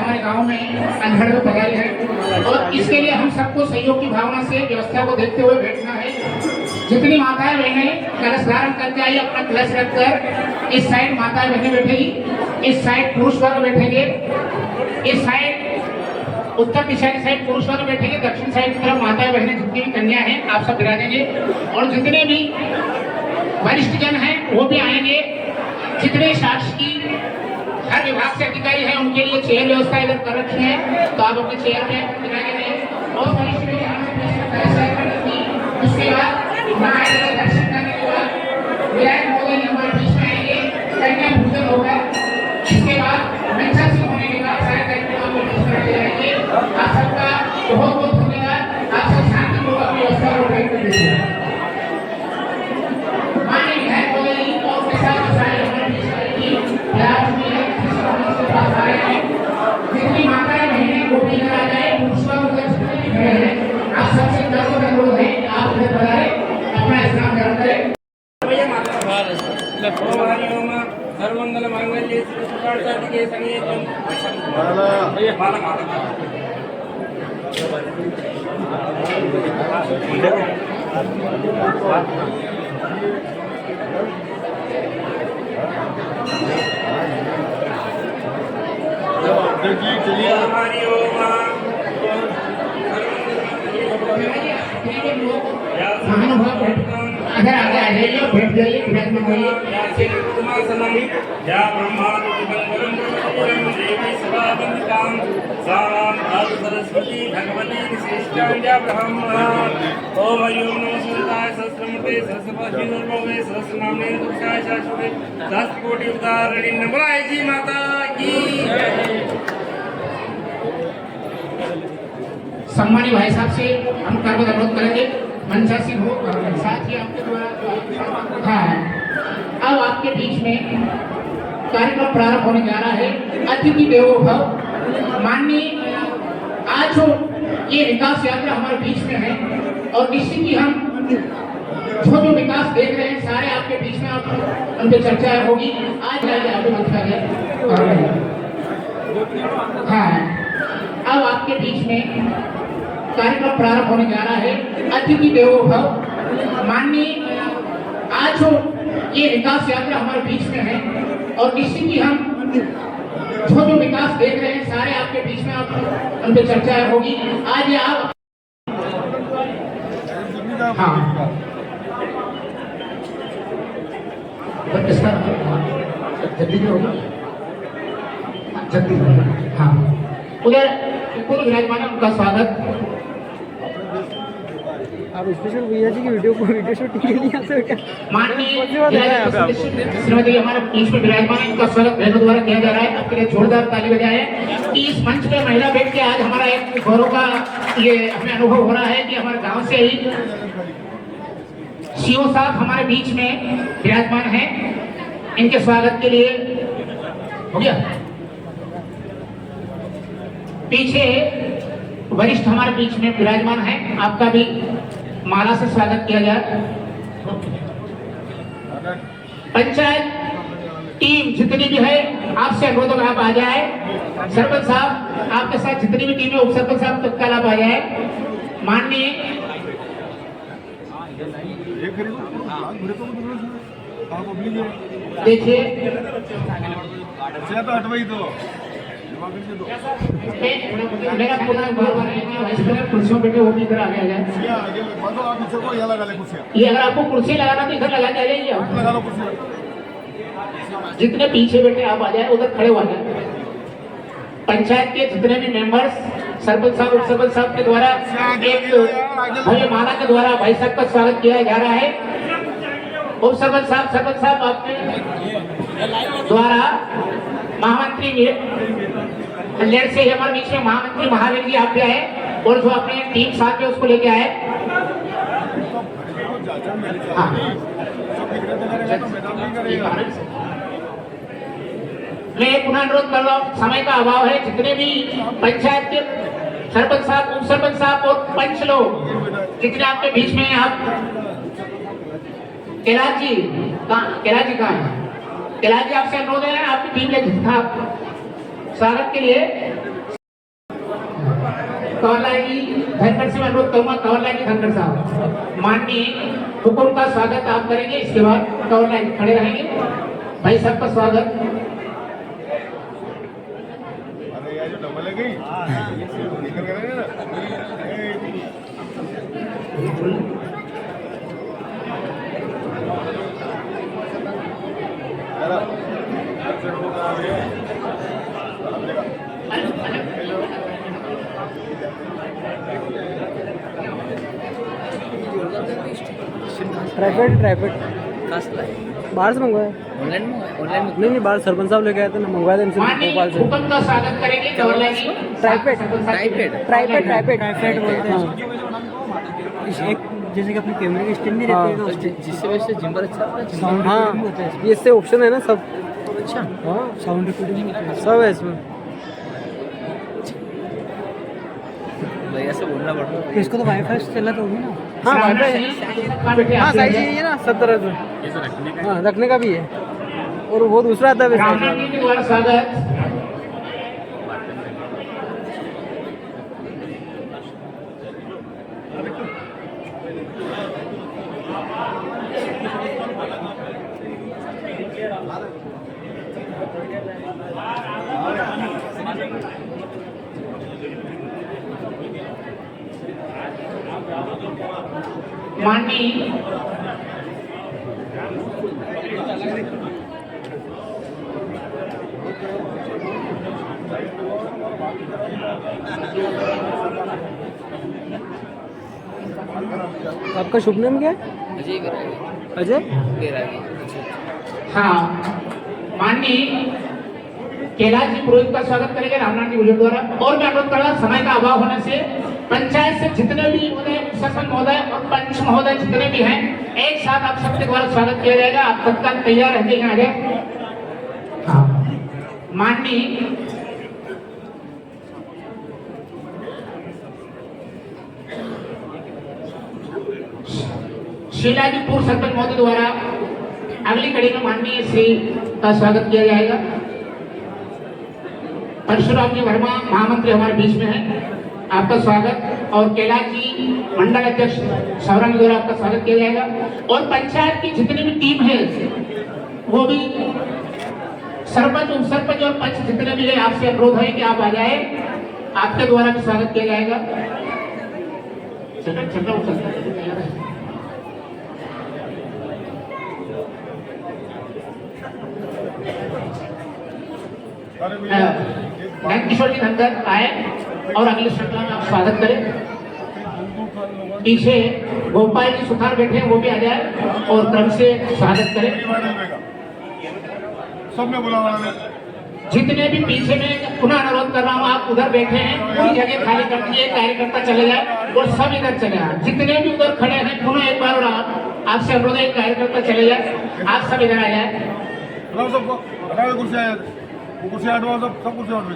हमारे गांव में अंधड़ में पधारी है और इसके लिए हम सबको सहयोग की भावना से व्यवस्था को देखते हुए बैठना है। जितनी माताएं बहनें कलश धारण करके आई अपना कलश रखकर, इस साइड माताएं बहनें बैठेगी, इस साइड पुरुष वर्ग बैठेंगे, इस साइड उत्तर दिशा की साइड पुरुष वर्ग बैठेंगे, दक्षिण साइड की तरफ माताएं बहनें जितनी भी कन्या हैं आप सब विराजेंगे और जितने भी वरिष्ठ जन हैं वो भी आएंगे। जितने शासकीय हर विभाग से अधिकारी हैं उनके लिए चेयर व्यवस्था इधर कर रखी है, तो आप अपने चेयर पे विराजेंगे। और वरिष्ठ उसके बाद दर्शन करने के बाद विराट मोदी हमारे बीच में आएंगे, कन्या पूजन होगा। इसके बाद मंचासी होने के बाद सारे कार्यक्रम को बीच में जाएंगे। आप सबका बहुत बहुत धन्यवाद। आप सब शांतिपूर्वक अपनी व्यवस्था को बैठ कर देखिए। माननीय विधायक मोदी और उसके साथ सारे हमारे बीच में जितनी माताएं बहनें वो भी इधर आ जाए, पुरुषों को जितने भी खड़े हैं आप सबसे अनुरोध है आप इधर पधारें, अपना स्नान ग्रहण करें। सर्वमंगल मांगल्ये शिवे सर्वार्थसाधिके शरण्ये अगर आगे आ जाइए बैठ जाइए विराजमान होइए। या ब्रह्मादिबंधनं देवी सभावन्दिकां सारां धातु सरस्वती भगवती विशिष्टां या ब्रह्मा ओम अयं नमो शिवाय सहस्रमूर्ते सहस्रपाशीर्भवे सहस्रनाम्ने दुर्गाय शाश्वते सहस्रकोटि उदाहरणी नमः जी माता की। सम्मानित भाई साहब से हम कार्य अनुरोध करेंगे, मंचासी हो साथ ही आपके द्वारा हाँ अब आपके बीच में कार्यक्रम प्रारंभ होने जा रहा है। अतिथि देवो भव। माननीय आज ये विकास यात्रा हमारे बीच में है और निश्चित ही हम जो विकास देख रहे हैं सारे आपके बीच में आप उन पर चर्चा होगी। आज हाँ अब आपके बीच में कार्यक्रम प्रारंभ होने जा रहा है। अतिथि देवो भव। माननीय आज ये विकास यात्रा हमारे बीच में है और निश्चित ही हम जो विकास देख रहे हैं सारे आपके बीच में आप उन पर चर्चा होगी। आज ये आप हाँ इसका जल्दी होगा जल्दी हाँ उधर विराजमान है उनका स्वागत। आप स्पेशल भैया जी की वीडियो शूट के लिए आते हो क्या? माननीय श्रीमती हमारे बीच में विराजमान है, इनका स्वागत बहनों द्वारा किया जा रहा है। आपके लिए जोरदार ताली बजाएं कि इस मंच पे महिला बैठ के आज हमारा एक गौरव का ये हमें अनुभव हो रहा है कि हमारे गांव से ही सीओ साहब हमारे बीच में विराजमान है। इनके स्वागत के लिए हो गया। पीछे वरिष्ठ हमारे बीच में विराजमान है, आपका भी माला से स्वागत किया जाए। पंचायत टीम जितनी भी है आपसे अनुरोध आप आ जाए। सरपंच साहब आपके साथ जितनी भी टीम है उप सरपंच साहब तत्काल आप आ जाए। माननीय देखिए मेरा पूरा कुर्सियों पे वो भी इधर आ गया जाए। ये अगर आपको कुर्सी लगाना तो इधर लगा जाइए। जितने पीछे बैठे आप आ जाए, उधर खड़े हो जाए। पंचायत के जितने भी मेंबर्स सरपंच साहब उप सरपंच साहब के द्वारा एक भव्य माला के द्वारा भाई साहब का स्वागत किया जा रहा है। उप सरपंच साहब आपके द्वारा महामंत्री कल्याण से हमारे बीच में महामंत्री महावीर जी आप भी आए और जो अपने टीम साथ में उसको लेके आए। हाँ मैं पुनः अनुरोध कर रहा हूँ, समय का अभाव है। जितने भी पंचायत के सरपंच साहब उप सरपंच साहब और पंच लोग जितने आपके बीच में आप कैलाश जी कहाँ है? कैलाश जी आपसे अनुरोध है आपकी टीम ले जितना स्वागत के लिए कंवरलाल जी धनखड़ से मैं अनुरोध करूंगा, कंवरलाल जी धनखड़ साहब माननीय हुकुम का स्वागत आप करेंगे। इसके बाद कंवरलाल जी खड़े रहेंगे। भाई सबका स्वागत। अरे यार जो डबल है गई निकल करेंगे ना। ट्राइपेड बाहर से मंगवाया ऑनलाइन में नहीं बाहर सरपंच साहब लेके आए थे ना, मंगवाए थे इनसे माननीय भोपाल से। हुकुम का स्वागत करेंगे कंवरलाल जी। ट्राइपेड बोलते हैं एक, जैसे कि अपने कैमरे के स्टैंड नहीं रहते उससे, जिससे वजह से जिम्बर अच्छा होता है। हाँ ये इससे ऑप्शन है ना सब। अच्छा, हाँ साउंड रिकॉर्डिंग सब है इसमें। भाई ऐसे बोलना पड़ता है। तो इसको तो वाईफाई से चला तो होगी ना। हाँ सामने वाईफाई से है। कहाँ बैठे हाँ आप? साइज ये ना सब तरह से। हाँ रखने का भी है और वो दूसरा आता है रामनाथ जी के द्वारा स्वागत। माननीय आपका शुभ नाम क्या है? अजय कराएगा अजय। हाँ माननीय कैलाश जी पुरोहित का स्वागत करेंगे रामनाथ जी बुजुर्ग द्वारा। और मैं अनुरोध कर रहा समय का अभाव होने से पंचायत से जितने भी महोदय, शासन महोदय और पंच महोदय जितने भी हैं, एक साथ आप सबके द्वारा स्वागत किया जाएगा। आप तत्काल तैयार रहते हैं आगे। हाँ माननीय शीला जी पूर्व सरपंच महोदय द्वारा अगली कड़ी में माननीय श्री का स्वागत किया जाएगा। परशुराम जी वर्मा महामंत्री हमारे बीच में है, आपका स्वागत। और कैलाश जी मंडल अध्यक्ष सौरंग द्वारा आपका स्वागत किया जाएगा। और पंचायत की जितनी भी टीम है वो भी सरपंच, उप सरपंच और पंच जितने भी है, आपसे अनुरोध है कि आप आ जाए, आपके द्वारा भी स्वागत किया जाएगा। नंद किशोर जी धनखड़ आए और अगली श्रृंखला में आप स्वागत करें। पीछे गोपाल जी सुथार बैठे हैं, वो भी आ जाए और क्रम से स्वागत करें। सबने बुलावा जितने भी पीछे में पुनः अनुरोध कर रहा हूँ, आप उधर बैठे हैं पूरी जगह खाली कर दीजिए, कार्यकर्ता चले जाए और सब इधर चले आए। जितने भी उधर खड़े हैं पुनः एक बार और आपसे अनुरोध है, कार्यकर्ता चले जाए, आप सब इधर आ जाए। सबको कुर्सी आए, कुर्सी हटवाओ, सब कुर्सी हटवा।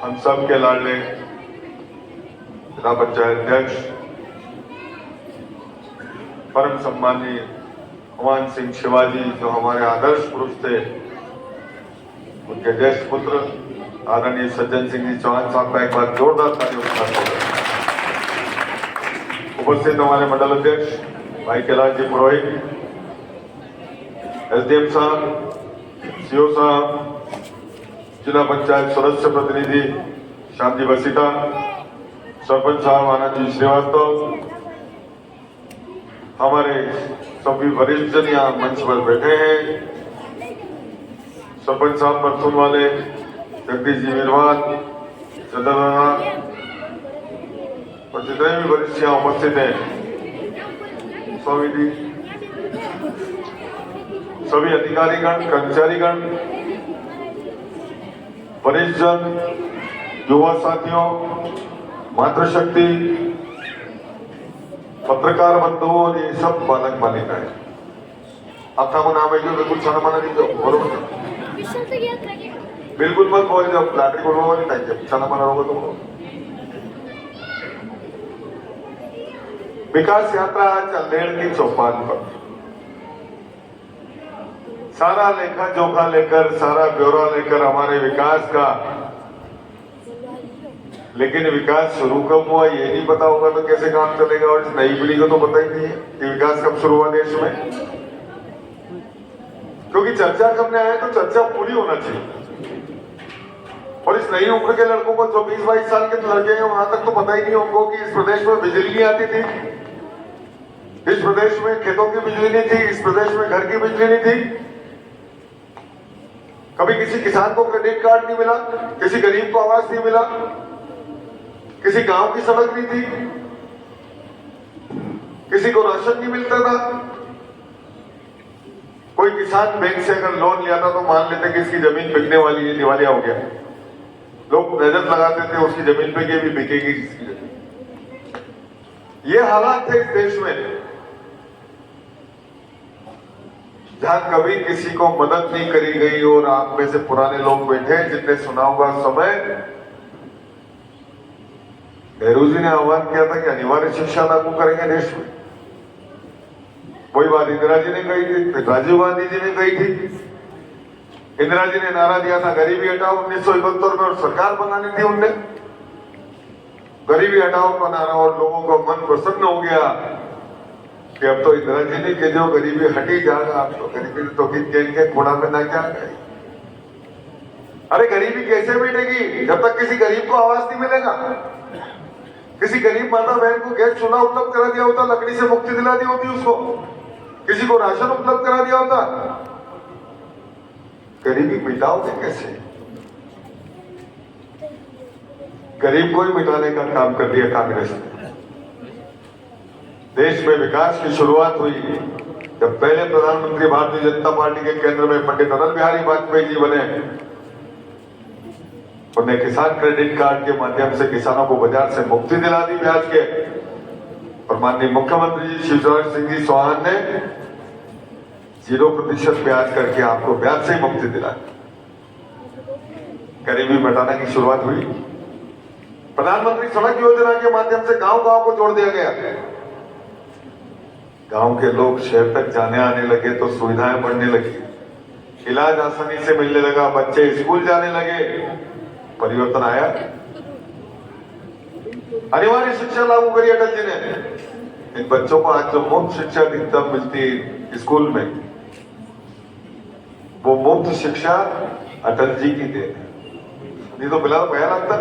हम सब के लाडले जिला पंचायत अध्यक्ष परम सम्मानीय हनुमान सिंह शिवाजी, जो हमारे आदर्श पुरुष थे, उनके ज्येष्ठ पुत्र आदरणीय सज्जन सिंह जी चौहान साहब का एक बार जोरदार ताली उपस्थित हमारे मंडल अध्यक्ष भाई कैलाश जी पुरोहित, एसडीएम साहब, सीओ साहब, जिला पंचायत सदस्य प्रतिनिधि श्याम जी बसीटा, सरपंच साहब आनंद जी श्रीवास्तव, हमारे सभी वरिष्ठ जन यहाँ मंच पर बैठे हैं, सरपंच साहब परसुन वाले, जगदीश जी वीरवाल, चंद्रनारा और जितने भी वरिष्ठ यहाँ उपस्थित हैं, स्वामी जी, सभी अधिकारीगण, कर्मचारीगण, वरिष्ठ जन, युवा साथियों, मातृशक्ति, पत्रकार बंधुओं और ये सब बालक बालिकाएं, आपका नाम है जो बिल्कुल छाना माना नहीं दो, बोलो बिल्कुल मत बोल दो, लाटरी बोलवा वाली नहीं, छाना माना होगा तो विकास यात्रा चंदेड़ की चौपाल पर सारा लेखा जोखा लेकर, सारा ब्यौरा लेकर हमारे विकास का लेकिन विकास शुरू कब हुआ ये नहीं पता होगा तो कैसे काम चलेगा। और इस नई पीढ़ी को तो पता ही नहीं है कि विकास कब शुरू हुआ देश में, क्योंकि चर्चा करने आए तो चर्चा पूरी होना चाहिए। और इस नई उम्र के लड़कों को जो 20-22 साल के लड़के हैं वहां तक तो पता ही नहीं उनको कि इस प्रदेश में बिजली नहीं आती थी, इस प्रदेश में खेतों की बिजली नहीं थी, इस प्रदेश में घर की बिजली नहीं थी, कभी किसी किसान को क्रेडिट कार्ड नहीं मिला, किसी गरीब को आवास नहीं मिला, किसी गांव की सड़क नहीं थी, किसी को राशन नहीं मिलता था। कोई किसान बैंक से अगर लोन लिया था तो मान लेते कि इसकी जमीन बिकने वाली है, दिवालिया हो गया, लोग नजर लगाते थे उसकी जमीन पे कि भी बिकेगी इसकी जमीन। ये हालात थे इस देश में जहां कभी किसी को मदद नहीं करी गई। और आप में से पुराने लोग बैठे हैं जिनने सुना होगा समय नेहरू जी ने आह्वान किया था कि अनिवार्य शिक्षा लागू करेंगे देश में। वही बात इंदिरा जी ने कही थी, फिर राजीव गांधी जी ने कही थी। इंदिरा जी ने नारा दिया था गरीबी हटाओ 1971 में, और सरकार बनानी थी उनने, गरीबी हटाओ का नारा, और लोगों का मन प्रसन्न हो गया कि अब तो इंदिरा जी ने कह जो गरीबी हटी जाएगा। आप तो गरीबी तो के घोड़ा में ना क्या गए। अरे गरीबी कैसे मिटेगी जब तक किसी गरीब को आवास नहीं मिलेगा। किसी गरीब माता बहन को गैस चूल्हा उपलब्ध करा दिया होता, लकड़ी से मुक्ति दिला दी होती उसको, किसी को राशन उपलब्ध करा दिया होता। गरीबी मिटाओगे कैसे? गरीब को ही मिटाने का काम कर दिया कांग्रेस ने। देश में विकास की शुरुआत हुई जब पहले प्रधानमंत्री भारतीय जनता पार्टी के केंद्र में पंडित अटल बिहारी वाजपेयी जी बने। उन्हें किसान क्रेडिट कार्ड के माध्यम से किसानों को बाजार से मुक्ति दिला दी ब्याज के। और माननीय मुख्यमंत्री जी शिवराज सिंह जी चौहान ने 0% ब्याज करके आपको ब्याज से मुक्ति दिलाई। गरीबी मिटाने की शुरुआत हुई। प्रधानमंत्री सड़क योजना के माध्यम से गांव-गांव को जोड़ दिया गया। गांव के लोग शहर तक जाने आने लगे तो सुविधाएं बढ़ने लगी, इलाज आसानी से मिलने लगा, बच्चे स्कूल जाने लगे, परिवर्तन आया। अनिवार्य शिक्षा लागू करी अटल जी ने। इन बच्चों को आज जो मुफ्त शिक्षा अधिकतम मिलती स्कूल में, वो मुफ्त शिक्षा अटल जी की देन है। नहीं तो बिला भया लगता,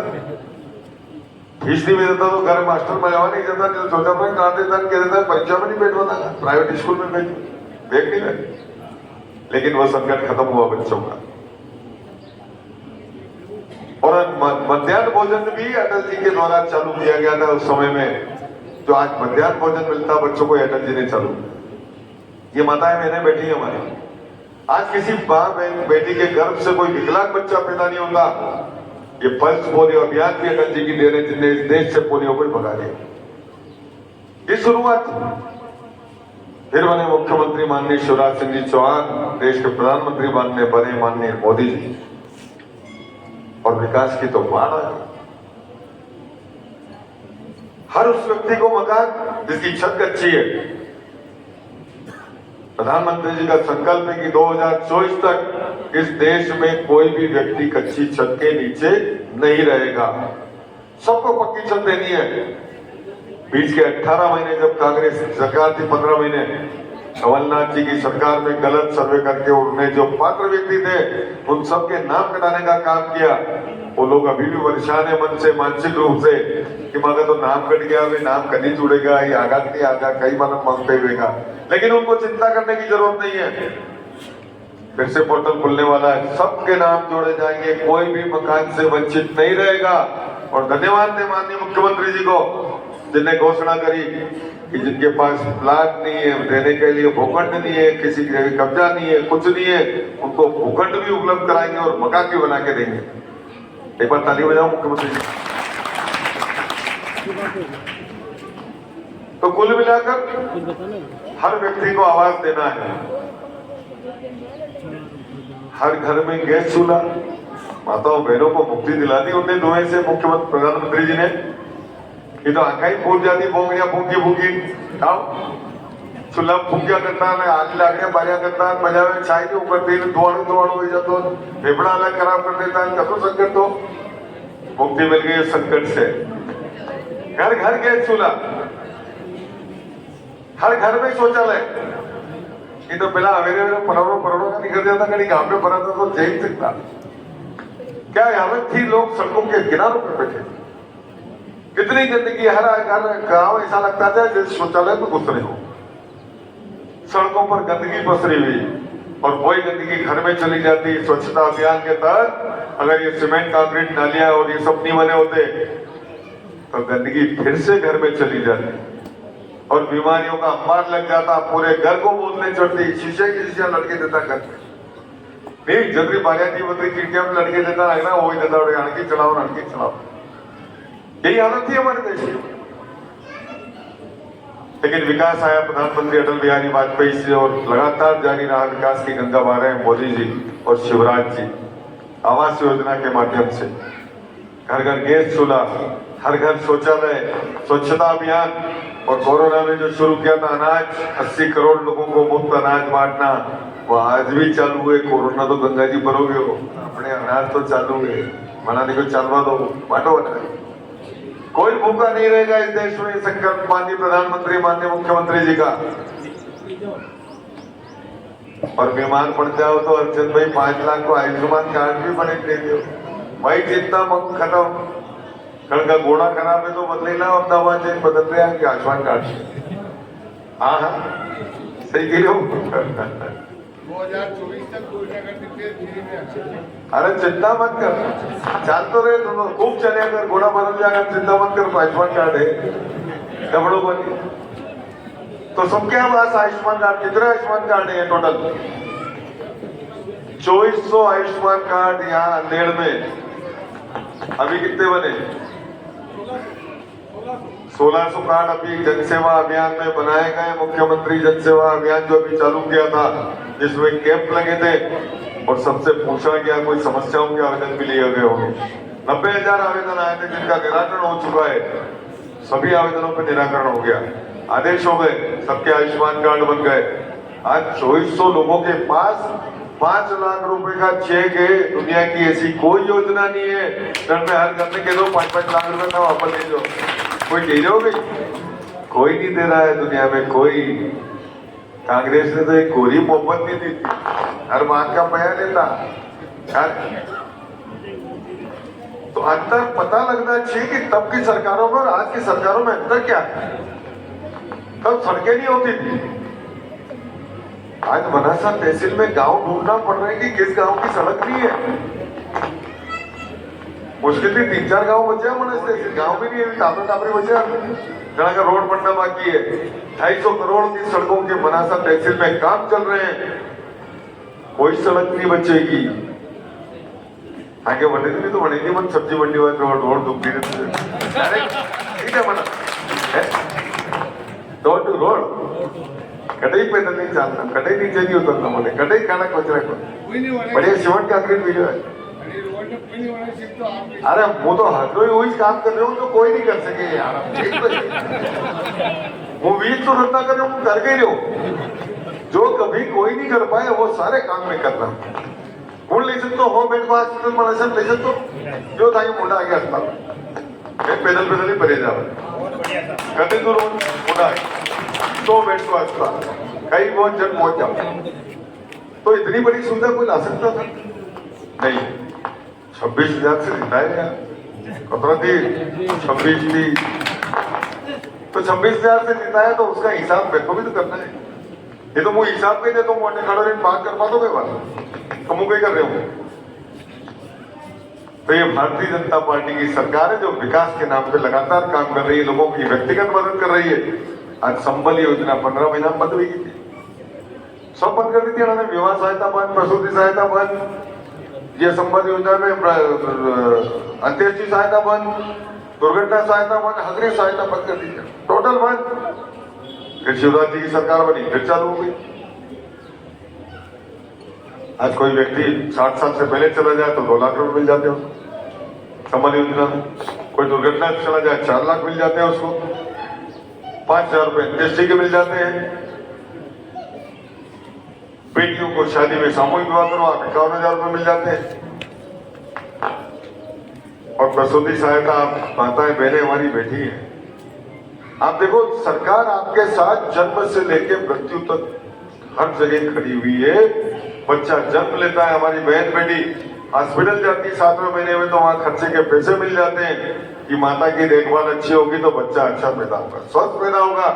फीस नहीं देता तो घर मास्टर में नहीं जाता, नहीं तो छोटा भाई कहा देता, कह देता परीक्षा में नहीं बैठवाता, प्राइवेट स्कूल में बैठ नहीं बैठ। लेकिन वो संकट खत्म हुआ बच्चों का। और मध्याह्न भोजन भी अटल जी के द्वारा चालू किया गया था उस समय में। जो आज मध्याह्न भोजन मिलता बच्चों को अटल जी ने चालू किया। ये माताएं बहनें बैठी है हमारी, आज किसी मां बेटी के गर्भ से कोई विकलांग बच्चा पैदा नहीं होता। ये पल्स पोलियो अभियान भी अटल जी की देन है, जिनने इस देश से पोलियो को भगा दिया। ये शुरुआत। फिर बने मुख्यमंत्री माननीय शिवराज सिंह जी चौहान, देश के प्रधानमंत्री बने माननीय मोदी जी, और विकास की तो बाढ़ आ गई। हर उस व्यक्ति को मकान जिसकी छत कच्ची है। प्रधानमंत्री जी का संकल्प है कि 2024 तक इस देश में कोई भी व्यक्ति कच्ची छत के नीचे नहीं रहेगा, सबको पक्की छत देनी है। बीच के 18 महीने जब कांग्रेस सरकार थी, 15 महीने कमलनाथ जी की सरकार में गलत सर्वे करके उन्हें जो पात्र व्यक्ति थे उन सबके नाम कटाने का काम किया। वो लोग अभी भी परेशान है मन से, मानसिक रूप से, कि मगर तो नाम कट गया, वे नाम कहीं जुड़ेगा, ये आगा नहीं आगा, कई मालूम मांगते हुएगा। लेकिन उनको चिंता करने की जरूरत नहीं है। फिर से पोर्टल खुलने वाला है, सबके नाम जोड़े जाएंगे, कोई भी मकान से वंचित नहीं रहेगा। और धन्यवाद है माननीय मुख्यमंत्री जी को जिन्हें घोषणा करी कि जिनके पास प्लाट नहीं है, देने के लिए भूखंड नहीं है, किसी के कब्जा नहीं है, कुछ नहीं है, उनको भूखंड भी उपलब्ध कराएंगे और मकान भी बना के देंगे। एक बार ताली बजाओ मुख्यमंत्री जी। तो कुल मिलाकर हर व्यक्ति को आवाज देना है। हर घर में गैस चूल्हा, माताओं बहनों को मुक्ति दिला दी उन्हें धुएं से मुख्यमंत्री प्रधानमंत्री जी ने। ये तो आंखा ही फूट जाती, बोंगड़िया फूकी फूकी चूल्हा फूकिया करता है, आग लागे बारिया करता है, मजा में चाय नहीं उकड़ती, धुआं हो जाता, फेफड़ा अलग खराब कर देता है, कसो संकट तो मुक्ति मिल गई है संकट से। घर घर गैस चूल्हा, हर घर में शौचालय। ये तो पहला अवेरे परोड़ों का निकल जाता, कहीं गांव में पड़ा था तो जेल सकता। क्या हालत थी, लोग सड़कों के किनारों पर बैठे, कितनी गंदगी। हर गांव ऐसा लगता था जैसे शौचालय में घुस रहे हो। सड़कों पर गंदगी पसरी हुई और वही गंदगी घर में चली जाती। स्वच्छता अभियान के तहत अगर ये सीमेंट कंक्रीट नालियां और ये सब नहीं बने होते तो गंदगी फिर से घर में चली जाती और बीमारियों का अंबार लग जाता। पूरे घर को बोलने चढ़ती, शीशे की शीशा लड़के देता घर में नहीं, जबरी बारियाती बदरी खिड़कियां में लड़के देता लगना, वही देता अड़की चलाओ। यही हालत थी हमारे देश की। लेकिन विकास आया प्रधानमंत्री अटल बिहारी वाजपेयी से और लगातार जारी रहा विकास की गंगा बहा रहे हैं मोदी जी और शिवराज जी। आवास योजना के माध्यम से घर घर गैस चूल्हा, हर घर शौचालय, स्वच्छता अभियान और कोरोना में जो शुरू किया था अनाज, 80 करोड़ लोगों को मुफ्त अनाज बांटना, वो आज भी चालू है। कोरोना तो गंगा जी भरोगे हो, अपने अनाज तो चालू है, मना नहीं को चालवा दो, बांटो अनाज। कोई भूखा नहीं रहेगा इस देश में। संकल्प माननीय प्रधानमंत्री, माननीय मुख्यमंत्री जी का। और बीमार पड़ जाओ तो अर्जुन भाई 5 लाख को आयुष्मान कार्ड भी बने दे दो भाई, जितना मत खत्म। कल का घोड़ा खराब है तो बदले ना, अब दवा चेंज बदल रहे हैं आयुष्मान कार्ड। हाँ सही कह रहे हो। 2024 तक घोषणा कर देते। अरे चिंता मत कर, चाल तो रहे दोनों खूब चले। अगर घोड़ा बदल जाएगा चिंता मत कर, आयुष्मान कार्ड है कपड़ों बनी तो सबके पास आयुष्मान कार्ड। कितने आयुष्मान कार्ड है टोटल? 2400 आयुष्मान कार्ड यहाँ अंधेड़ में। अभी कितने बने? 1600 कार्ड अभी जनसेवा अभियान में बनाए गए। मुख्यमंत्री जनसेवा अभियान जो अभी चालू किया था, जिसमें कैंप लगे थे और सबसे पूछा गया कोई समस्याओं के आवेदन भी लिए गए होंगे। 90,000 आवेदन आए थे जिनका निराकरण हो चुका है। सभी आवेदनों पर निराकरण हो गया, आदेश हो गए, सबके आयुष्मान कार्ड बन गए। आज 2400 लोगों के पास 5 लाख रुपए का चेक है। दुनिया की ऐसी कोई योजना नहीं है घर में हर घर में कह दो 5-5 लाख रुपए का वापस ले जाओ। कोई दे दोगे? कोई नहीं दे रहा है दुनिया में कोई। कांग्रेस ने तो एक गोरी मोहब्बत नहीं दी थी, हर बात का पया लेता। तो अंतर पता लगना चाहिए कि तब की सरकारों में और आज की सरकारों में अंतर क्या है। तब सड़कें नहीं होती थी, आज बनासा तहसील में गांव ढूंढना पड़ रहा है कि किस गांव की सड़क नहीं है। मुश्किल थी 3-4 गांव बचे हैं बनासा तहसील, गांव भी नहीं है, टापरे बचे जहाँ का रोड बनना बाकी है। 250 करोड़ की सड़कों के बनासा तहसील में काम चल रहे हैं, कोई सड़क नहीं बचेगी। आगे बढ़ेगी तो बढ़ेगी मन सब्जी मंडी वाले रोड दुखती ठीक है बना रोड टू रोड। कटई पैदल नहीं चलना, कटई नीचे नहीं उतरना, बोले कटई खाना कचरा को बढ़िया सीमेंट कंक्रीट भी जो है। अरे वो तो हर वही काम कर रहे हो तो कोई नहीं कर सके यार। वो बीच तो रद्दा कर रहे हो, कर गए हो। जो कभी कोई नहीं कर पाए वो सारे काम में करना। कौन ले सकते हो बेड को हॉस्पिटल मनासन ले सकते हो जो था मोटा आ गया अस्पताल मैं पैदल ही परे जा कभी दूर मोटा 100 बेड को अस्पताल कई बहुत जन पहुंच जाओ। तो इतनी बड़ी सुविधा कोई ला सकता था नहीं। 26,000 से जिताया कतरा थी 26 थी तो 26,000 से जिताया तो उसका हिसाब मेरे को भी तो करना है। ये तो मुझे हिसाब के तो मोटे खड़े बात कर पा दोगे बात तो मुझे कर रहे हो। तो ये भारतीय जनता पार्टी की सरकार है जो विकास के नाम पे लगातार काम कर रही है, लोगों की व्यक्तिगत मदद कर रही है। आज संबल योजना 15 महीना बंद हुई थी, सब बंद कर दी थी उन्होंने। विवाह सहायता बंद, प्रसूति सहायता बंद, ये संबल योजना में अंत्येष्टि सहायता बंद, दुर्घटना सहायता बंद, अग्रिम सहायता बंद कर दी टोटल बंद। फिर शिवराज जी की सरकार बनी, फिर चालू हो गई। आज कोई व्यक्ति 60 साल से पहले चला जाए तो 2 लाख रुपए मिल जाते हैं संबल योजना में। कोई दुर्घटना से चला जाए 4 लाख मिल जाते हैं उसको, 5,000 रुपए अंत्येष्टि के मिल जाते हैं। बेटियों को शादी में सामूहिक विवाह करो 51,000 रुपए मिल जाते हैं। और प्रसूति सहायता आप माताएं बहनें हमारी बैठी हैं। आप देखो सरकार आपके साथ जन्म से लेकर मृत्यु तक हर जगह खड़ी हुई है। बच्चा जन्म लेता है, हमारी बहन बेटी हॉस्पिटल जाती है 7वें महीने में, तो वहां खर्चे के पैसे मिल जाते हैं कि माता की देखभाल अच्छी होगी तो बच्चा अच्छा पैदा होगा, स्वस्थ पैदा होगा।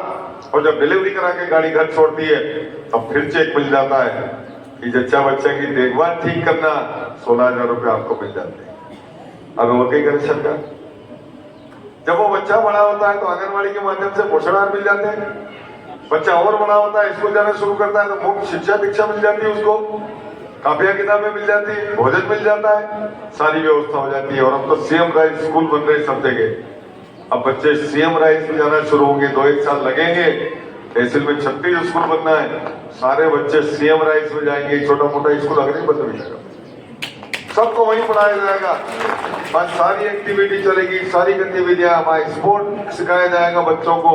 और जब डिलीवरी करा के गाड़ी घर छोड़ती है तब फिर चेक मिल जाता है कि जच्चा बच्चा की देखभाल ठीक करना 16,000 रुपये आपको मिल जाते हैं। अब वो क्या करे सरकार? जब वो बच्चा बड़ा होता है तो आंगनबाड़ी के माध्यम से पोषण आहार मिल जाते हैं। बच्चा और बड़ा होता है, स्कूल जाना शुरू करता है तो मुफ्त शिक्षा दीक्षा मिल जाती है, उसको कापियां किताबें मिल जाती है, भोजन मिल जाता है, सारी व्यवस्था हो जाती है। और अब तो सीएम राइस स्कूल बन रहे सब जगह। अब बच्चे सीएम राइस में जाना शुरू होंगे, 2-1 साल लगेंगे। तहसील में 36 स्कूल बनना है, सारे बच्चे सीएम राइस में जाएंगे। छोटा मोटा स्कूल अगर नहीं बंद हो जाएगा, सबको वहीं पढ़ाया जाएगा। बस सारी एक्टिविटी चलेगी, सारी गतिविधियां, हमारे स्पोर्ट सिखाया जाएगा, बच्चों को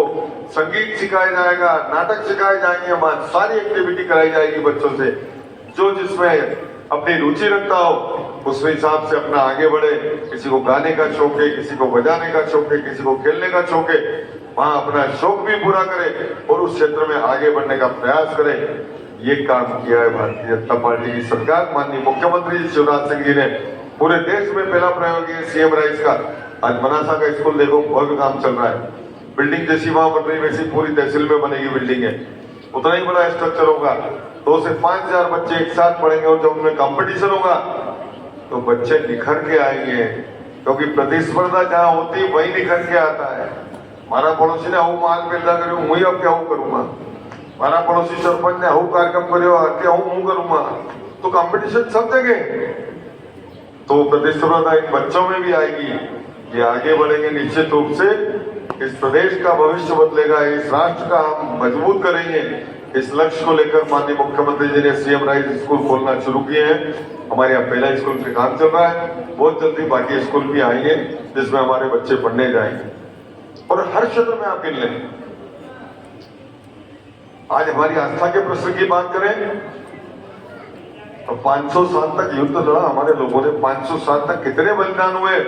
संगीत सिखाया जाएगा, नाटक सिखाए जाएंगे, हमारी सारी एक्टिविटी कराई जाएगी बच्चों से। जो जिसमें अपनी रुचि रखता हो उस हिसाब से अपना आगे बढ़े। किसी को गाने का शौक है, किसी को बजाने का शौक है, किसी को खेलने का शौक है, वहां अपना शौक भी पूरा करे और उस क्षेत्र में आगे बढ़ने का प्रयास करे। ये काम किया है भारतीय जनता पार्टी की सरकार। माननीय मुख्यमंत्री जी शिवराज सिंह जी ने पूरे देश में पहला प्रयोग किया सीएम राइस का। आज मनासा का स्कूल देखो, भव्य काम चल रहा है। बिल्डिंग जैसी वहां बन रही वैसी पूरी तहसील में बनेगी बिल्डिंग है, उतना ही बड़ा स्ट्रक्चर होगा। 2 से 5,000 बच्चे एक साथ पढ़ेंगे और जब उनमें कंपटीशन होगा तो बच्चे निखर के आएंगे, क्योंकि प्रतिस्पर्धा जहां होती है वही निखर के आता है। हमारा पड़ोसी ने हूँ माल पैदा करो, वही अब क्या हूँ करूंगा। हमारा पड़ोसी सरपंच ने हूँ कार्यक्रम करो, क्या हूँ करूंगा। तो कंपटीशन सब जगह, तो प्रतिस्पर्धा इन बच्चों में भी आएगी। ये आगे बढ़ेंगे निश्चित रूप से, इस प्रदेश का भविष्य बदलेगा, इस राष्ट्र का हम मजबूत करेंगे। इस लक्ष्य को लेकर माननीय मुख्यमंत्री जी ने सीएम राइस स्कूल खोलना शुरू किए हैं। हमारे यहाँ पहला स्कूल पे काम चल रहा है, बहुत जल्दी बाकी स्कूल भी आएंगे जिसमें हमारे बच्चे पढ़ने जाएंगे और हर क्षेत्र में आप गिन लें। आज हमारी आस्था के प्रश्न की बात करें तो 500 साल तक युद्ध लड़ा हमारे लोगों ने। 500 साल तक कितने बलिदान हुए।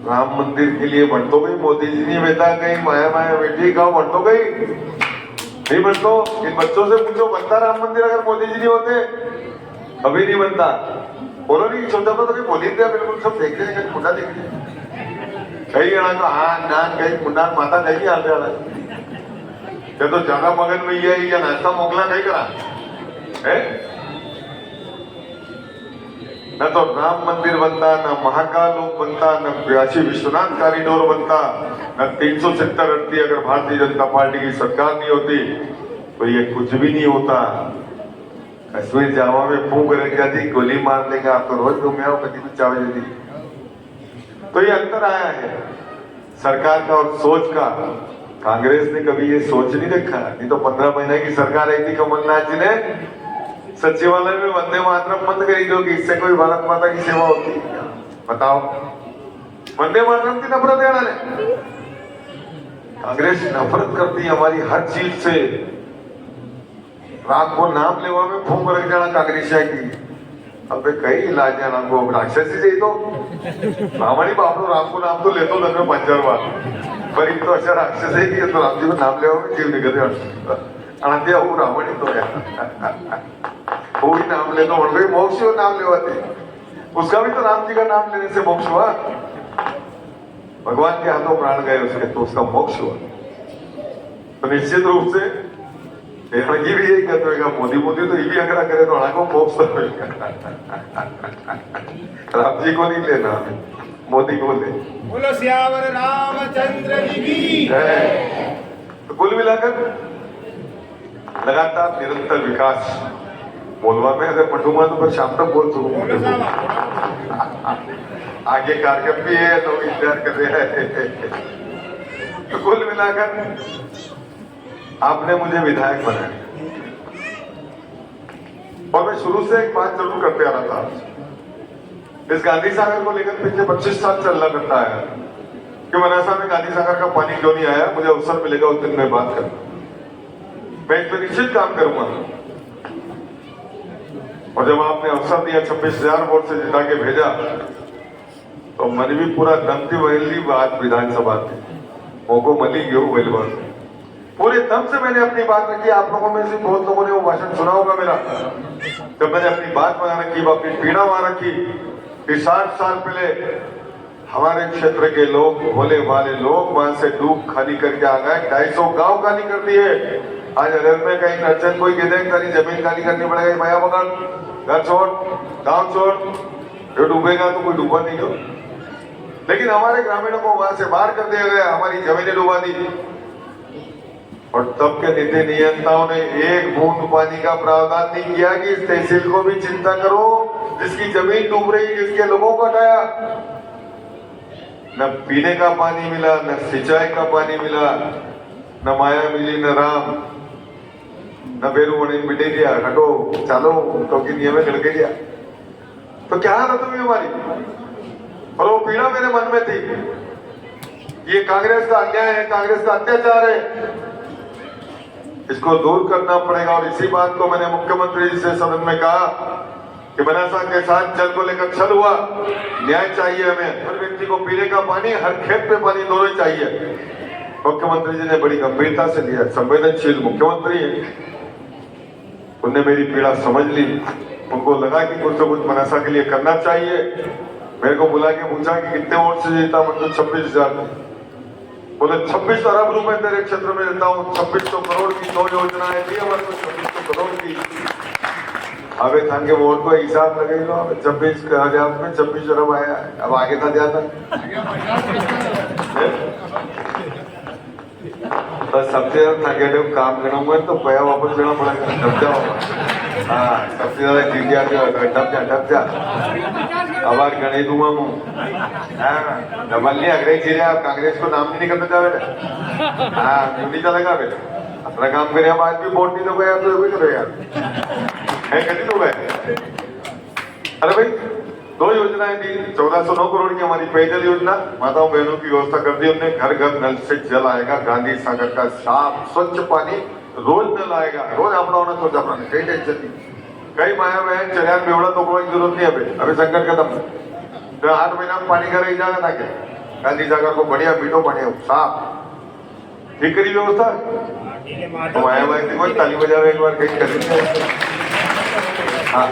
राम मंदिर के लिए बंट तो गई, मोदी जी ने बेटा कहीं माया माया बेटी गाँव बंट तो गई, नहीं बनतो। इन बच्चों से पूछो बनता राम मंदिर अगर मोदी जी नहीं होते? अभी नहीं बनता। बोलो नहीं, छोटा तो कभी बोली दिया, बिल्कुल सब देख रहे हैं, मुंडा देख रहे कहीं अड़ा तो हाँ नान कहीं मुंडा माता कहीं आते वाला या तो ज्यादा मगन में है या नाश्ता मोकला नहीं करा है। न तो राम मंदिर बनता, न महाकाल लोक बनता, न काशी विश्वनाथ कॉरिडोर बनता, न 370 अड़ती अगर भारतीय जनता पार्टी की सरकार नहीं होती तो ये कुछ भी नहीं होता। कश्मीर जावा में फूंक रख जाती, गोली मार देगा, आप तो रोज घूमे आओ कभी भी चावे दी। तो ये अंतर आया है सरकार का और सोच का। कांग्रेस ने कभी ये सोच नहीं रखा। नहीं तो 15 महीने की सरकार आई थी कमलनाथ जी ने सचिवालय में वंदे मातरम बंद करी दो कि इससे कोई भारत माता की सेवा होती है? बताओ, वंदे मातरम की नफरत है ना। कांग्रेस नफरत करती है हमारी हर चीज से। राम को नाम लेवा में फूंक रख जाना कांग्रेस की। अब कई इलाज है नाम को राक्षसी से तो रामानी बापू राम को नाम तो लेतो लगे 5,000 बार, पर तो अच्छा राक्षस है कि तो राम जी को नाम लेवा में जीव निकल आते वो रावणी तो है वो ही नाम ले तो मोक्ष हो नाम लेवाते, उसका भी तो राम जी का नाम लेने से मोक्ष हुआ। भगवान के हाथों प्राण गए उसके तो उसका मोक्ष हुआ। तो निश्चित रूप से ये भी यही कहते होगा मोदी मोदी तो ये भी अगर करे तो को मोक्ष तो राम जी को नहीं लेना, मोदी को ले। बोलो सियावर रामचंद्र जी की। तो कुल मिलाकर लगातार निरंतर विकास बोलवा में अगर पटूंगा तो फिर शाम तक बोल सकूंगा। आगे कार्यक्रम भी है, लोग इंतजार कर रहे हैं। तो कुल मिलाकर आपने मुझे विधायक बनाया और मैं शुरू से एक बात जरूर करते आ रहा था। इस गांधी सागर को लेकर पिछले 25 साल चलना करता है कि मनासा में गांधी सागर का पानी क्यों नहीं आया। मुझे अवसर मिलेगा उस दिन में बात करना, मैं इस पर निश्चित काम करूंगा। और जब आपने अवसर दिया 26,000 वोट से जिता के भेजा तो मन भी पूरा दम थी वही बात विधानसभा थी मौको मिली गयो वेलवर पूरे दम से मैंने अपनी बात रखी। आप लोगों में से बहुत लोगों ने वो भाषण सुना होगा मेरा, जब मैंने अपनी बात वहां रखी, अपनी पीड़ा वहां रखी कि 60 साल पहले हमारे क्षेत्र के लोग, भोले वाले लोग वहां से डूब खाली करके आ गए, 250 गांव खाली कर दिए। आज अगर में कहीं अर्चन कोई कहते कहीं जमीन खाली करनी पड़ेगी, माया बगल घर छोड़ गांव छोड़, जो डूबेगा तो कोई डूबा नहीं हो। लेकिन हमारे ग्रामीणों को वहां से बाहर कर दिया गया, हमारी जमीनें डुबा दी। और तब के नीति नियंताओं ने एक बूंद पानी का प्रावधान नहीं किया कि इस तहसील को भी चिंता करो जिसकी जमीन डूब रही, जिसके लोगों को हटाया। न पीने का पानी मिला, न सिंचाई का पानी मिला, न माया मिली, न राम, न बेरू वणी मिटे दिया, हटो चलो तो कि नियम लड़के दिया। तो क्या हालत हुई हमारी, और वो पीड़ा मेरे मन में थी। ये कांग्रेस का अन्याय है, कांग्रेस का अत्याचार है, इसको दूर करना पड़ेगा। और इसी बात को मैंने मुख्यमंत्री जी से सदन में कहा कि बनासा के साथ जल को लेकर छल हुआ, न्याय चाहिए हमें, हर व्यक्ति को पीने का पानी, हर खेत पे पानी, दोनों ही चाहिए। मुख्यमंत्री जी ने बड़ी गंभीरता से लिया, संवेदनशील मुख्यमंत्री है, उनने मेरी पीड़ा समझ ली। उनको लगा कि कुछ तो कुछ बनासा के लिए करना चाहिए। मेरे को बुला के पूछा कि कितने वोट से जीता, मतलब 26,000। बोले 26 अरब रुपए तेरे क्षेत्र में देता हूँ, 2600 करोड़ की 2 योजनाएं दी हमारे को, 2600 करोड़ की। अबे थान के वोट को हिसाब लगे लो, 26,000 में 26 अरब आया है, अब आगे था ज्यादा। तो सबसे ज्यादा थकेटे काम करूंगा तो पैसा वापस देना पड़ेगा, डब जाओ। हाँ, सबसे ज्यादा जीतिया डब जा अब गणित हुआ डबल नहीं अग्रे चीरे, आप कांग्रेस को नाम नहीं करना चाह रहे। हाँ, क्यों नहीं चलेगा फिर अपना काम करे। हम आज भी वोट नहीं दोगे यार, तो भी करो यार, है कभी तो गए। अरे भाई 2 योजनाएं दी, 1409 करोड़ की हमारी पेयजल योजना, माताओं बहनों की व्यवस्था कर दी हमने, घर घर नल से जल आएगा, गांधी सागर का साफ स्वच्छ पानी रोज नल आएगा, रोज अपना होना सोचा अपना, कई टेंशन नहीं। कई माया बहन चरियान बेवड़ा तो कोई जरूरत नहीं है, अभी संकट खत्म, तो 8 महीना में पानी का रही जाएगा ना क्या, गांधी सागर को बढ़िया मीठो पानी साफ ठीक करी व्यवस्था। तो माया बहन कोई ताली बजावे एक बार कहीं कर। हाँ,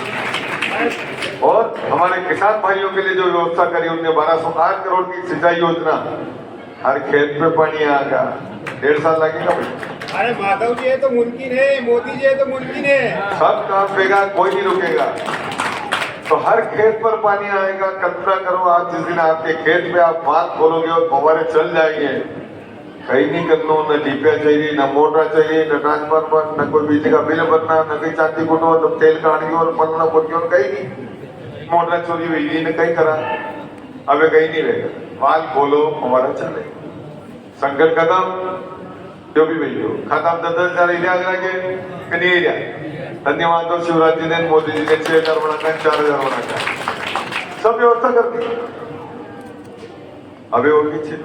और हमारे किसान भाइयों के लिए जो व्यवस्था करी उनने 1208 करोड़ की सिंचाई योजना, हर खेत पे पानी आएगा, 1.5 साल लगेगा भाई। अरे माधव जी है तो मुमकिन है, मोदी जी है तो मुमकिन है, सब काम देगा, कोई नहीं रुकेगा। तो हर खेत पर पानी आएगा। कल्पना करो आप जिस दिन आपके खेत पे आप बात खोलोगे और फव्वारे चल जाएंगे, कहीं नहीं करना, न डीपिया चाहिए, न मोटर चाहिए, न ट्रांसफार्मर, न कोई बिजली का बिल भरना, न कहीं चांदी कुटो, न तेल काटगी और पलना पुटगी और कहीं नहीं। मोटर चोरी हुई न कहीं करा, अब कहीं नहीं रहेगा, बाल खोलो फव्वारा चले। संकट खत्म, जो भी भेजो खत्म। 10,000 एरिया के नहीं एरिया। धन्यवाद तो शिवराज जी ने, मोदी जी ने 6,000 बनाकर 4,000 बनाकर सब व्यवस्था कर दी। अभी और पीछे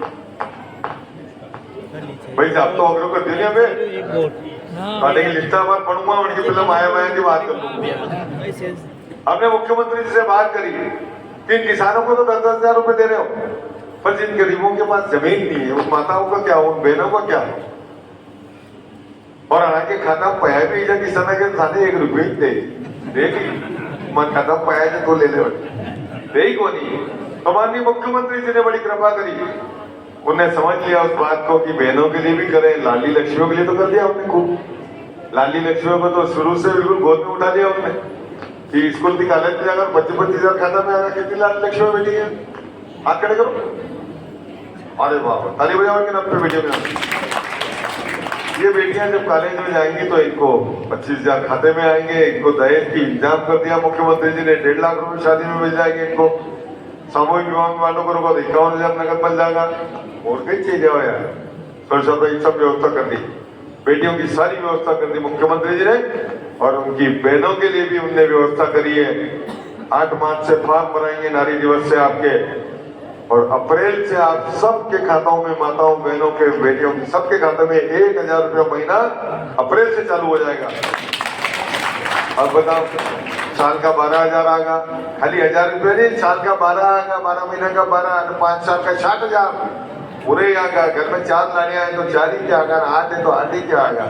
भाई साहब तो अगर कर दिया में लिस्ट बार पढ़ूंगा, उनकी फिल्म आया की बात करूंगा। हमने मुख्यमंत्री जी से बात करी कि किसानों को तो 10,000 रुपए दे रहे हो, पर जिन गरीबों के पास जमीन नहीं है, उन माताओं का क्या, उन बहनों का क्या। और आगे खाता पया भी जा किसान के साथे 1 रुपये दे देखी मन खाता पया जो तो ले ले को नहीं। तो माननीय मुख्यमंत्री जी ने बड़ी कृपा करी, उन्हें समझ लिया उस बात को कि बहनों के लिए भी करें, लाडली लक्ष्मियों के लिए तो कर दिया उन्होंने खूब। लाडली लक्ष्मियों को तो शुरू से बिल्कुल गोद में उठा लिया उन्होंने कि स्कूल की कॉलेज में जाकर 25,000 खाता में आना, कितनी लाडली लक्ष्मी बेटी है, हाथ खड़े करो। अरे बाबा ताली बजाओ कि 90 बेटियों में। ये बेटियां जब कॉलेज में जाएंगी तो इनको 25,000 खाते में आएंगे। इनको दहेज की इंतजाम कर दिया मुख्यमंत्री जी ने, 1.5 लाख रुपए शादी में मिल जाएंगे इनको। सामूहिक विवाह वालों को 51,000 नगद मिल जाएगा। और कई चीजें हो यार, सब व्यवस्था कर दी, बेटियों की सारी व्यवस्था कर दी मुख्यमंत्री जी ने। और उनकी बहनों के लिए भी उनने व्यवस्था करी है। 8 मार्च से फॉर्म भराएंगे नारी दिवस से आपके, और अप्रैल से आप सबके खाताओं में, माताओं बहनों के बेटियों के सबके खाते में 1,000 रुपया महीना अप्रैल से चालू हो जाएगा। अब बताओ साल का 12,000 आएगा, खाली 1,000 रुपये नहीं, साल का 12 आएगा, 12 महीने का 12, 5 साल का 60,000 पूरे आएगा। घर में 4 लाड़ियां हैं तो 4 ही क्या आएगा, 8 है तो 8 ही क्या आएगा,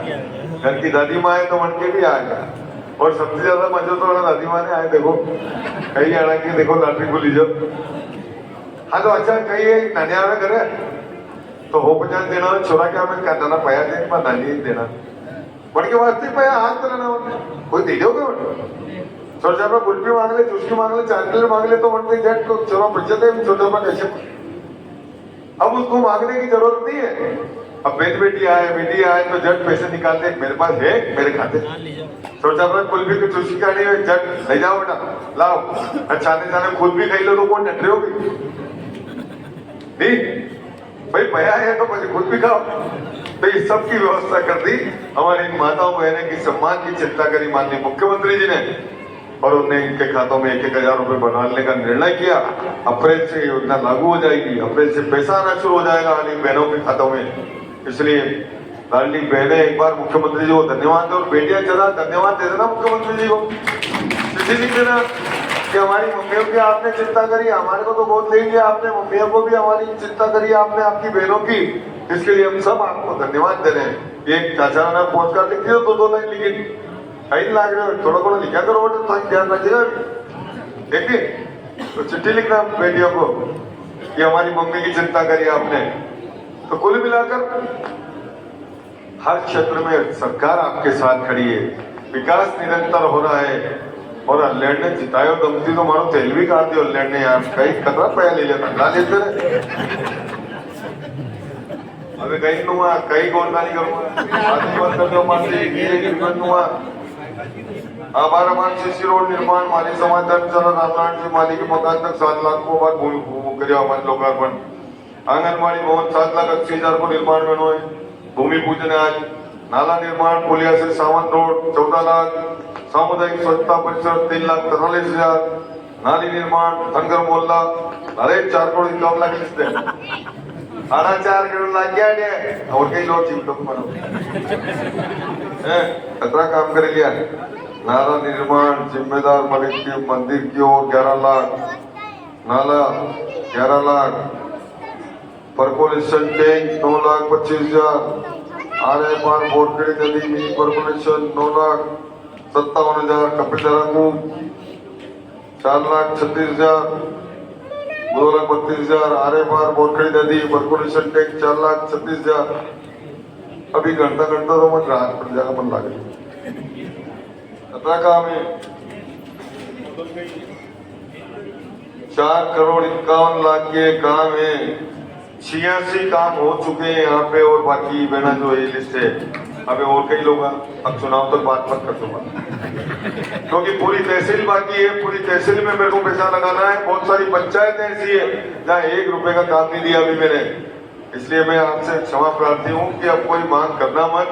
घर की दादी माँ है तो मन के भी आएगा। और सबसे ज्यादा मजा तो दादी माँ ने आए, देखो कहीं आना की देखो लॉटरी खुली जब। हाँ तो अच्छा कही नानिया में करे तो हो 50 देना, छोरा क्या में कहना पया दे पर नानी देना बड़ के वास्ते पया हाथ करना कोई दे दोगे छोटा छोटा कुल्फी मांग ले, चुस्की मांग ले, चाकलेट मांग ले तो मनते जट को छोरा बच्चे थे छोटा छोटा कैसे। अब उसको मांगने की जरूरत नहीं है। अब बेटी आए तो जट पैसे निकालते मेरे पास है मेरे खाते, छोटा छोटा कुल्फी की चुस्की खानी है जट ले जाओ बेटा लाओ, अच्छा जाने खुद भी खाई लो तो कौन नटरे होगी नहीं भाई, भया है तो मुझे खुद भी खाओ। तो इस सब की व्यवस्था कर दी हमारी माताओं बहनों की सम्मान की चिंता करी माननीय मुख्यमंत्री जी ने, और उन्हें इनके खातों में 1,000 रुपए बनाने का निर्णय किया। अप्रैल से योजना लागू हो जाएगी, अप्रैल से पैसा आना शुरू हो जाएगा हमारी बहनों के खातों में। इसलिए लाडली बहनें एक बार मुख्यमंत्री जी को धन्यवाद दो, और बेटियां जरा धन्यवाद दे देना मुख्यमंत्री जी को, चिट्ठी लिख देना कि हमारी मम्मियों की आपने चिंता करी, हमारे को तो बहुत ले लिया आपने, मम्मियों को भी हमारी चिंता करी आपने, आपकी बहनों की, इसके लिए हम सब आपको धन्यवाद दे रहे हैं। एक चाचा ने पोस्ट कार्ड लिख दिया, 2 लाइन लिखी, कहीं लाग रहे हो थोड़ा थोड़ा लिखा करो, तो ध्यान रखिएगा देखिए। तो चिट्ठी लिखना बेटियों को कि हमारी मम्मी की चिंता करी आपने। तो कुल मिलाकर हर क्षेत्र में सरकार आपके साथ खड़ी है, विकास निरंतर हो रहा है। और अल्लेड ने जितायो दमती तो मारो तेल भी काट दियो अल्लेड ने यार, कहीं कतरा पया ले लेता ला लेते रहे। अबे कहीं नुआ कहीं कौन नहीं करूंगा आदमी बंद कर दो मानसी आभार अमान सीसी रोड निर्माण माली समाज धर्मशाला रामनारायण जी माली के मकान तक 7 लाख को बाद भूमि करिया अमान लोकार्पण। आंगनबाड़ी भवन 7,80,000 को निर्माण बनो है, भूमि पूजन आज। नाला निर्माण पुलिया से सावन रोड 14 लाख, सामुदायिक स्वच्छता परिसर 3,43,000, नाली निर्माण धनगर मोहल्ला अरे 4 करोड़ 51 लाख लिखते हैं, 4 करोड़ लाख क्या है और कई लोग चिंता मानो कतरा काम कर लिया। नाला निर्माण जिम्मेदार मलिक के मंदिर की ओर 11 लाख, नाला 11 lakh, percolation tank 9,25,000, RFR Borkhedi नदी मिनी कॉर्पोरेशन 9,57,000, कपिलधारा कूप 4,36,000, 2,32,000, RFR बोरखेड़ी नदी परकोलेशन टैंक 4,36,000। अभी घंटा तो मन रात पड़ जाएगा मन लागे काम है। 4 करोड़ 51 लाख के काम है, 86 काम हो चुके हैं यहाँ पे, और बाकी बहना जो ये लिस्ट है अबे और कई लोग अब चुनाव तक बात मत कर दूंगा क्योंकि पूरी तहसील बाकी है, पूरी तहसील में मेरे को पैसा लगाना है। बहुत सारी पंचायतें ऐसी है जहाँ 1 रुपए का काम नहीं दिया अभी मैंने, इसलिए मैं आपसे क्षमा प्रार्थी हूँ कि अब कोई मांग करना मत,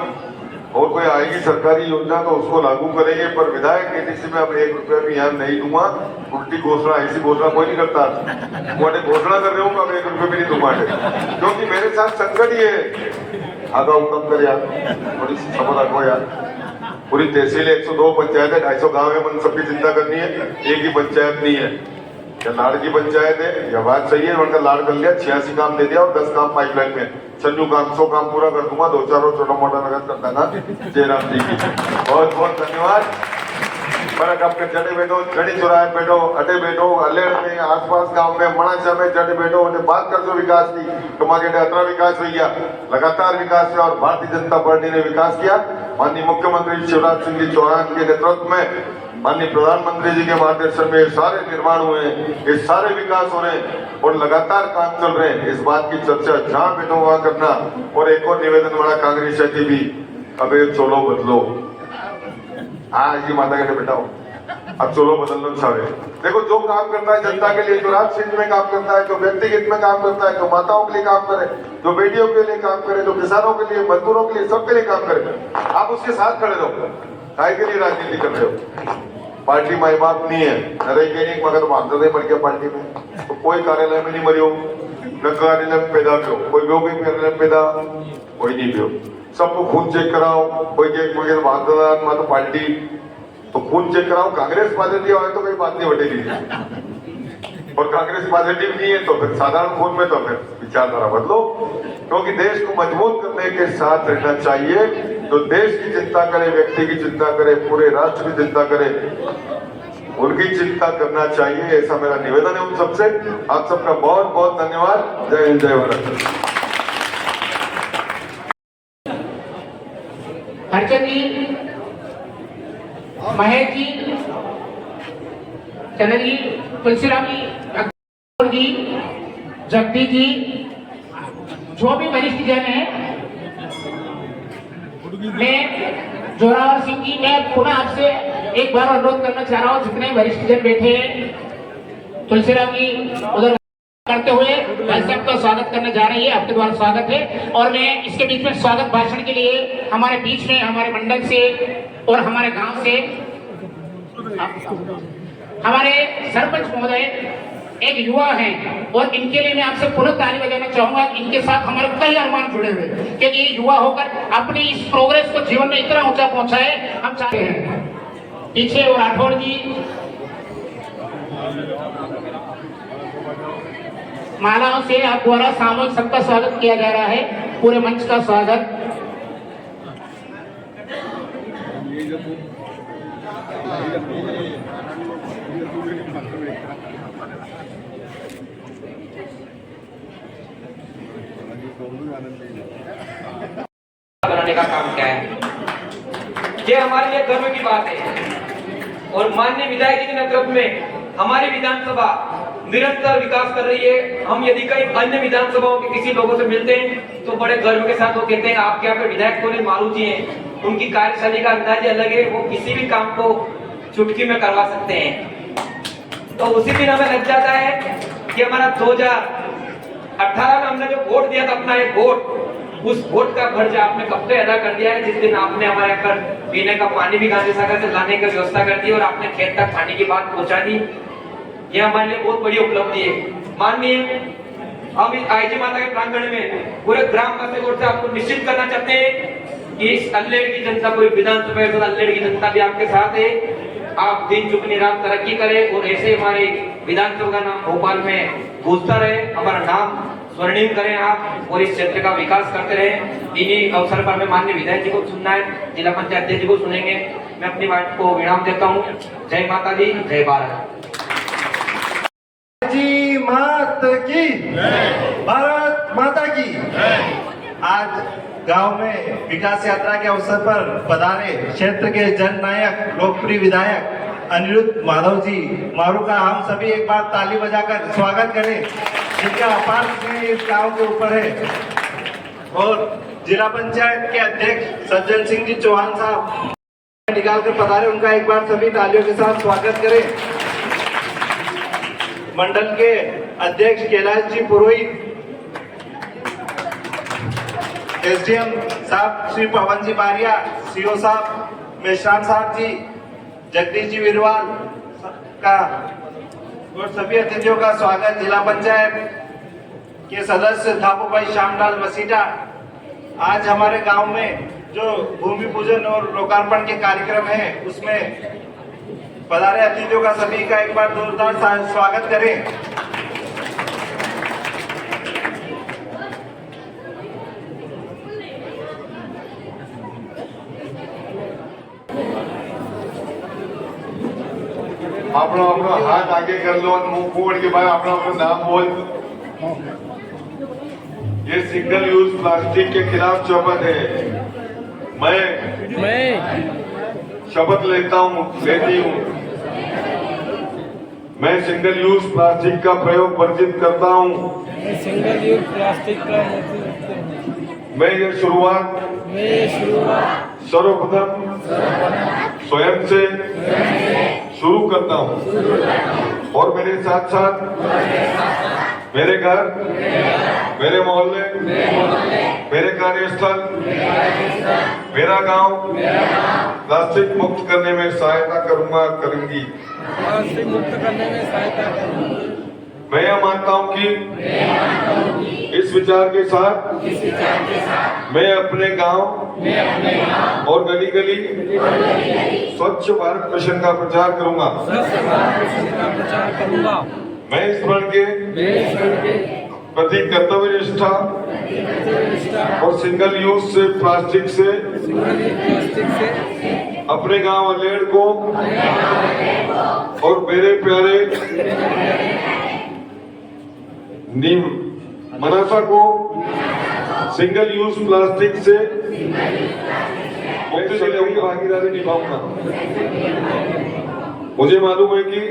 और कोई आएगी सरकारी योजना तो उसको लागू करेंगे, पर विधायक नीति में अब 1 रुपया भी यहाँ नहीं दूंगा। उल्टी घोषणा ऐसी घोषणा कोई नहीं करता, मोटे घोषणा कर रहे हूँ अब 1 रुपये भी नहीं दूंगा, क्योंकि मेरे साथ संकट ही है। आगा उत्तम कर यार, थोड़ी सी समझ रखो यार। पूरी तहसील 102 पंचायत है, 250 गाँव है, मन सबकी चिंता करनी है, एक ही पंचायत नहीं है। या लाड़ की पंचायत है, या बात सही है, उनका लाड़ कर लिया, 86 काम दे दिया और 10 काम पाइपलाइन में, चन्नू काम 100 काम पूरा कर दूंगा, 2-4 और छोटा मोटा नगद कर देगा जयराम जी की। बहुत बहुत धन्यवाद। फर्क आपके जड़े बैठो, जड़ी चुराए बैठो, अटे बैठो, अलेर में आसपास गांव में मणाचा में जड़े बैठो, उन्हें बात कर दो विकास की, तुम्हारे अतरा विकास हुई गया, लगातार विकास हुआ और भारतीय जनता पार्टी ने विकास किया। माननीय मुख्यमंत्री शिवराज सिंह जी चौहान के नेतृत्व में, माननीय प्रधानमंत्री जी के मार्गदर्शन में सारे निर्माण हुए हैं, ये सारे विकास हो रहे हैं और लगातार काम चल रहे हैं। इस बात की चर्चा जहां बैठो वहां करना। और एक और निवेदन बड़ा कांग्रेस की भी, अब चोलो बदलो, हाँ जी माता के बेटा हो, अब चोलो बदलना चाहे। देखो जो काम करता है जनता के लिए, जो राष्ट्र में काम करता है, जो व्यक्तिगत में काम करता है, जो माताओं के लिए काम करे, जो बेटियों के लिए काम करे, जो किसानों के लिए, मजदूरों के लिए, सबके लिए काम करे, आप उसके साथ खड़े रहो। काय के लिए राजनीति कर रहे हो? पार्टी माई बाप नहीं है, नरेगा मगर भागते थे बढ़ गया पार्टी में, तो कोई कार्यालय में नहीं मरियो, न कार्यालय में पैदा पियो, कोई व्यो भी कार्यालय में पैदा कोई नहीं पियो, सबको खून चेक कराओ, कोई एक वगैरह भागदार तो पार्टी तो खून चेक कराओ, कांग्रेस पॉजिटिव आए तो कोई बात नहीं बटेगी, और कांग्रेस पॉजिटिव नहीं है तो फिर साधारण खून में तो फिर विचारधारा बदलो, क्योंकि देश को मजबूत करने के साथ रहना चाहिए। तो देश की चिंता करे, व्यक्ति की चिंता करे, पूरे राष्ट्र की चिंता करे, उनकी चिंता करना चाहिए, ऐसा मेरा निवेदन है उन सबसे। आप सबका बहुत बहुत धन्यवाद। जय हिंद, जय भारत। हरचंद जी, महेश जी, चंद्र जी, तुलसीराम जी, अकबर जी, जगदीश जी, जो भी वरिष्ठ जन है, मैं जोरावर सिंह जी, मैं पुनः आपसे एक बार अनुरोध करना चाह रहा हूँ, जितने वरिष्ठ जन बैठे हैं, तुलसीराम जी उधर करते हुए भाई साहब का स्वागत करने जा रही है, आपके द्वारा स्वागत है। और मैं इसके बीच में स्वागत भाषण के लिए हमारे बीच में हमारे मंडल से और हमारे गांव से हमारे सरपंच महोदय एक युवा हैं, और इनके लिए मैं आपसे पुनः ताली बजाना चाहूंगा। इनके साथ हमारे कई अरमान जुड़े हुए, क्योंकि ये युवा होकर अपनी इस प्रोग्रेस को जीवन में इतना ऊंचा पहुंचाए, हम चाहते हैं। पीछे और राठौड़ जी, मालाओं से आप द्वारा सामूहिक सबका स्वागत किया जा रहा है, पूरे मंच का स्वागत। बनाने का काम किया है, ये हमारे लिए गर्व की बात है। और माननीय विधायक जी के नेतृत्व में हमारी विधानसभा निरंतर विकास कर रही है। हम यदि कई अन्य विधानसभाओं के किसी लोगों से मिलते हैं तो बड़े गर्व के साथ वो कहते हैं आपके यहाँ पे विधायक कोने मारू जी हैं, उनकी कार्यशैली का अंदाज अलग है, वो किसी भी काम को चुटकी में करवा सकते हैं। तो उसी दिन हमें लग जाता है कि हमारा 2018 में हमने जो वोट दिया था, अपना एक वोट, उस वोट का खर्च आपने कब तक अदा कर दिया है, जिस दिन आपने हमारे यहाँ पर पीने का पानी भी गांधी सागर से लाने की व्यवस्था कर दी और आपने खेत तक पानी की बात पहुंचा दी। ये हमारे लिए बहुत बड़ी उपलब्धि है। माननीय हम इस आईजी माता के प्रांगण में पूरे ग्रामवासी की ओर से आपको निश्चित करना चाहते हैं कि इस अल्लेड़ की जनता, पूरी विधानसभा अल्लेड़ की जनता भी आपके साथ है। आप दिन चुपनी रात तरक्की करें और ऐसे हमारे विधानसभा का नाम भोपाल में गूंजता रहे, हमारा नाम स्वर्णिम करें आप, और इस क्षेत्र का विकास करते रहें। इन्हीं अवसर पर मैं माननीय विधायक जी को सुनना है, जिला पंचायत अध्यक्ष जी को सुनेंगे। मैं अपनी बात को विराम देता हूँ। जय माता दी, जय भारत जी माता की, भारत माता की। आज गांव में विकास यात्रा के अवसर पर पधारे क्षेत्र के जननायक लोकप्रिय विधायक अनिरुद्ध माधव जी मारू का हम सभी एक बार ताली बजाकर स्वागत करें, जिनका अपार स्नेह इस गांव के ऊपर है। और जिला पंचायत के अध्यक्ष सज्जन सिंह जी चौहान साहब निकाल कर पधारे, उनका एक बार सभी तालियों के साथ स्वागत करें। मंडल के अध्यक्ष कैलाश जी पुरोहित, एसडीएम साहब श्री पवन जी बारिया, सीओ साहब मेश्राम साहब जी, जगदीश जी विरवाल का और सभी अतिथियों का स्वागत। जिला पंचायत के सदस्य थापू भाई श्यामलाल मसीटा, आज हमारे गांव में जो भूमि पूजन और लोकार्पण के कार्यक्रम है उसमें पधारे अतिथियों का सभी का एक बार जोरदार स्वागत करें। अपना अपना हाथ आगे कर लो और मुंह फोड़ के बाद अपना अपना नाम बोल। ये सिंगल यूज प्लास्टिक के खिलाफ शपथ है। मैं शपथ लेता हूँ, लेती हूँ। मैं सिंगल यूज प्लास्टिक का प्रयोग वर्जित करता हूँ। सिंगल यूज प्लास्टिक का मैं ये शुरुआत सर्वप्रथम स्वयं से शुरू करता हूँ और मेरे साथ साथ मेरे घर, मेरे मोहल्ले, मेरे कार्यस्थल, मेरा गांव प्लास्टिक मुक्त करने में सहायता करूंगा, करूंगी। प्लास्टिक मुक्त करने में सहायता करूंगी। मैं यह मानता हूं कि इस विचार के साथ मैं अपने गांव और गली गली स्वच्छ भारत मिशन का प्रचार करूंगा। मैं इस प्रण के प्रति कर्तव्य निष्ठा और सिंगल यूज से प्लास्टिक से अपने गांव अलेड़ को और मेरे प्यारे मनासा को सिंगल यूज प्लास्टिक से मुक्त करने की भागीदारी निभाऊंगा। मुझे मालूम है कि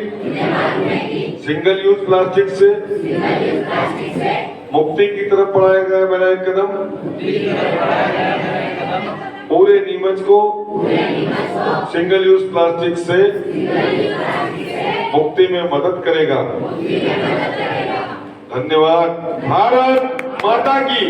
सिंगल यूज प्लास्टिक से मुक्ति की तरफ बढ़ाया गया मेरा एक कदम पूरे नीमच को सिंगल यूज प्लास्टिक से मुक्ति में मदद करेगा। धन्यवाद। भारत माता की।